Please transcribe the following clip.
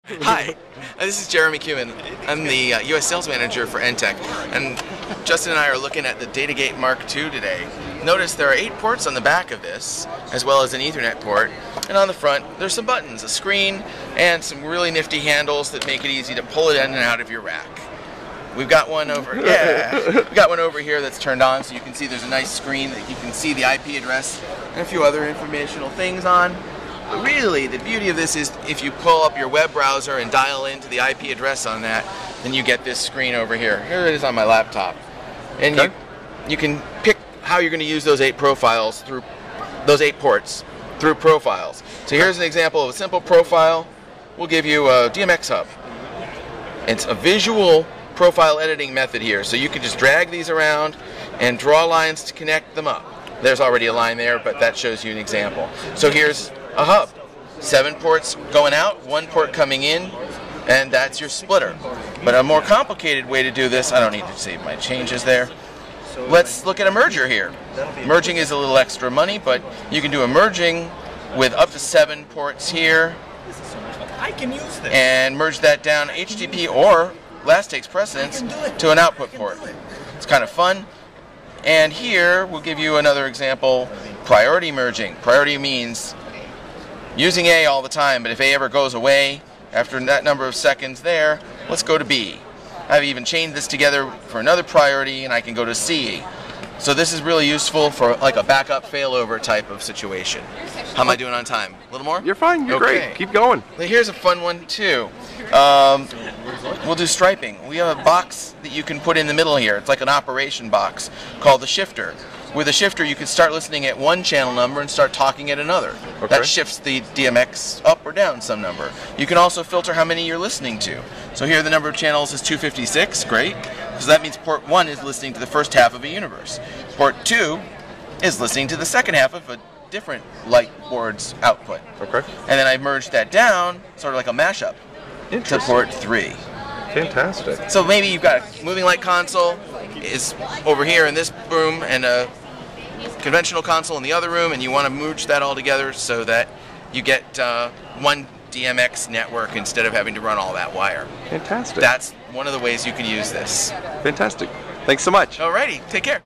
Hi, this is Jeremy Kuhn. I'm the U.S. Sales Manager for Enttec, and Justin and I are looking at the DataGate Mark II today. Notice there are 8 ports on the back of this, as well as an Ethernet port, and on the front there's some buttons, a screen, and some really nifty handles that make it easy to pull it in and out of your rack. We've got one over, we've got one over here that's turned on, so you can see there's a nice screen that you can see the IP address and a few other informational things on. But really, the beauty of this is if you pull up your web browser and dial into the IP address on that, then you get this screen over here. Here it is on my laptop. And you can pick how you're going to use those 8 profiles through those 8 ports through profiles. So here's an example of a simple profile. We'll give you a DMX hub. It's a visual profile editing method here, so you can just drag these around and draw lines to connect them up. There's already a line there, but that shows you an example. So here's a hub. 7 ports going out, 1 port coming in, and that's your splitter. But a more complicated way to do this, I don't need to save my changes there. Let's look at a merger here. Merging is a little extra money, but you can do a merging with up to 7 ports here. I can use this. And merge that down HTTP or last takes precedence to an output port. It's kind of fun. And here we'll give you another example, priority merging. Priority means using A all the time, but if A ever goes away after that number of seconds there, let's go to B. I've even chained this together for another priority, and I can go to C. So this is really useful for like a backup failover type of situation. How am I doing on time? A little more? You're fine. You're okay. Great. Keep going. Well, here's a fun one too. We'll do striping. We have a box that you can put in the middle here. It's like an operation box called the shifter. With a shifter, you can start listening at one channel number and start talking at another. Okay. That shifts the DMX up or down some number. You can also filter how many you're listening to. So here the number of channels is 256, great, because that means port 1 is listening to the first half of a universe. Port 2 is listening to the second half of a different light board's output. Okay. And then I merged that down, sort of like a mashup, to port 3. Fantastic. So maybe you've got a moving light console is over here in this room and a conventional console in the other room, and you want to merge that all together so that you get one DMX network instead of having to run all that wire. Fantastic. That's one of the ways you can use this. Fantastic. Thanks so much. Alrighty, take care.